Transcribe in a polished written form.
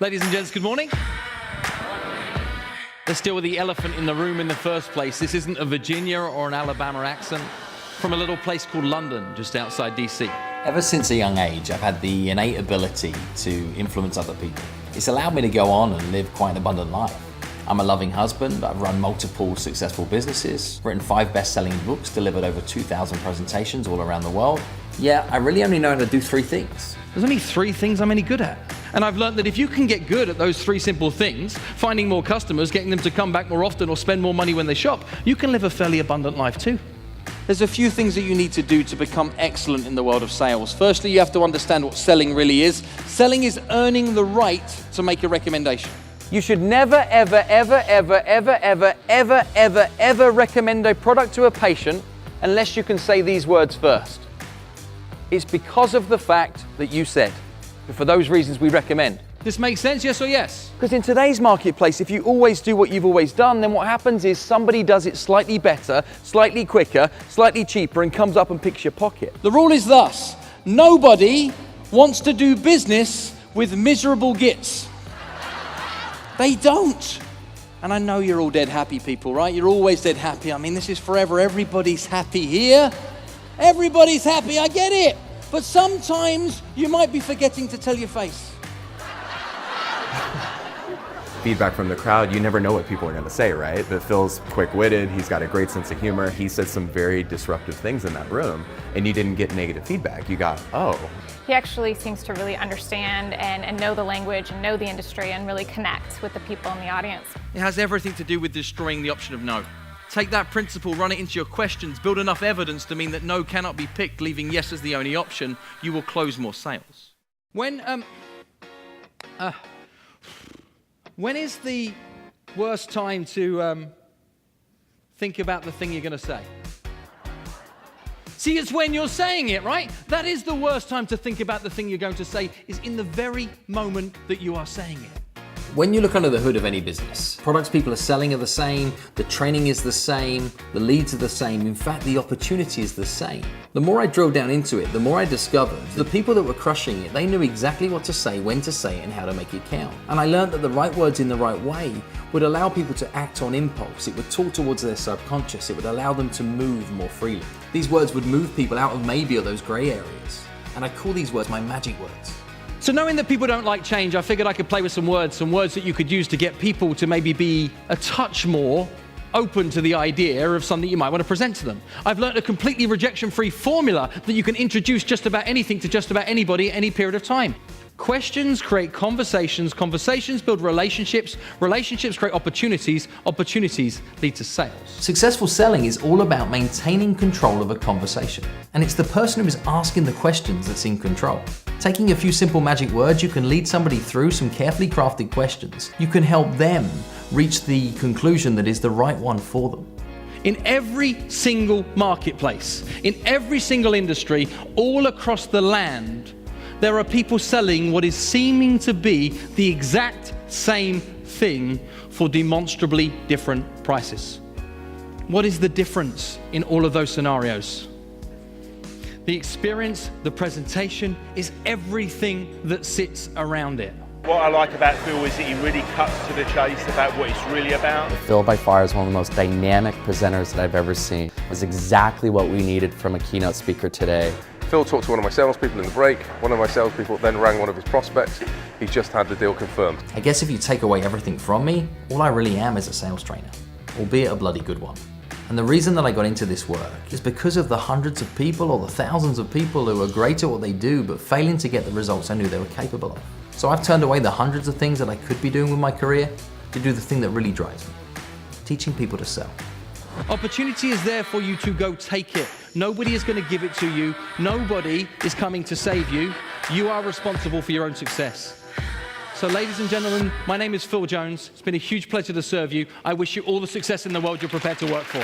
Ladies and gents, good morning. Let's deal with the elephant in the room in the first place. This isn't a Virginia or an Alabama accent. From a little place called London, just outside DC. Ever since a young age, I've had the innate ability to influence other people. It's allowed me to go on and live quite an abundant life. I'm a loving husband, I've run multiple successful businesses, written 5 best-selling books, delivered over 2,000 presentations all around the world. Yeah, I really only know how to do 3 things. There's only 3 things I'm any good at. And I've learned that if you can get good at those 3 simple things, finding more customers, getting them to come back more often or spend more money when they shop, you can live a fairly abundant life too. There's a few things that you need to do to become excellent in the world of sales. Firstly, you have to understand what selling really is. Selling is earning the right to make a recommendation. You should never, ever, ever, ever, ever, ever, ever, ever, ever recommend a product to a patient unless you can say these words first. It's because of the fact that you said. But for those reasons we recommend. This makes sense, yes or yes? Because in today's marketplace, if you always do what you've always done, then what happens is somebody does it slightly better, slightly quicker, slightly cheaper, and comes up and picks your pocket. The rule is thus: nobody wants to do business with miserable gits. They don't. And I know you're all dead happy people, right? You're always dead happy. I mean, this is forever. Everybody's happy here. Everybody's happy, I get it. But sometimes you might be forgetting to tell your face. Feedback from the crowd, you never know what people are going to say, right? But Phil's quick-witted, he's got a great sense of humor. He said some very disruptive things in that room, and you didn't get negative feedback. You got, oh. He actually seems to really understand and know the language and know the industry and really connect with the people in the audience. It has everything to do with destroying the option of no. Take that principle, run it into your questions, build enough evidence to mean that no cannot be picked, leaving yes as the only option. You will close more sales. When is the worst time to think about the thing you're going to say? See, it's when you're saying it, right? That is the worst time to think about the thing you're going to say, is in the very moment that you are saying it. When you look under the hood of any business, products people are selling are the same, the training is the same, the leads are the same, in fact the opportunity is the same. The more I drilled down into it, the more I discovered the people that were crushing it, they knew exactly what to say, when to say it, and how to make it count. And I learned that the right words in the right way would allow people to act on impulse, it would talk towards their subconscious, it would allow them to move more freely. These words would move people out of maybe or those grey areas. And I call these words my magic words. So knowing that people don't like change, I figured I could play with some words that you could use to get people to maybe be a touch more open to the idea of something you might want to present to them. I've learned a completely rejection-free formula that you can introduce just about anything to just about anybody at any period of time. Questions create conversations, conversations build relationships, relationships create opportunities, opportunities lead to sales. Successful selling is all about maintaining control of a conversation. And it's the person who is asking the questions that's in control. Taking a few simple magic words, you can lead somebody through some carefully crafted questions. You can help them reach the conclusion that is the right one for them. In every single marketplace, in every single industry, all across the land, there are people selling what is seeming to be the exact same thing for demonstrably different prices. What is the difference in all of those scenarios? The experience, the presentation, is everything that sits around it. What I like about Phil is that he really cuts to the chase about what it's really about. Phil by far is one of the most dynamic presenters that I've ever seen. It was exactly what we needed from a keynote speaker today. Phil talked to one of my salespeople in the break. One of my salespeople then rang one of his prospects. He just had the deal confirmed. I guess if you take away everything from me, all I really am is a sales trainer, albeit a bloody good one. And the reason that I got into this work is because of the hundreds of people or the thousands of people who are great at what they do but failing to get the results I knew they were capable of. So I've turned away the hundreds of things that I could be doing with my career to do the thing that really drives me, teaching people to sell. Opportunity is there for you to go take it. Nobody is going to give it to you. Nobody is coming to save you. You are responsible for your own success. So ladies and gentlemen, my name is Phil Jones. It's been a huge pleasure to serve you. I wish you all the success in the world you're prepared to work for.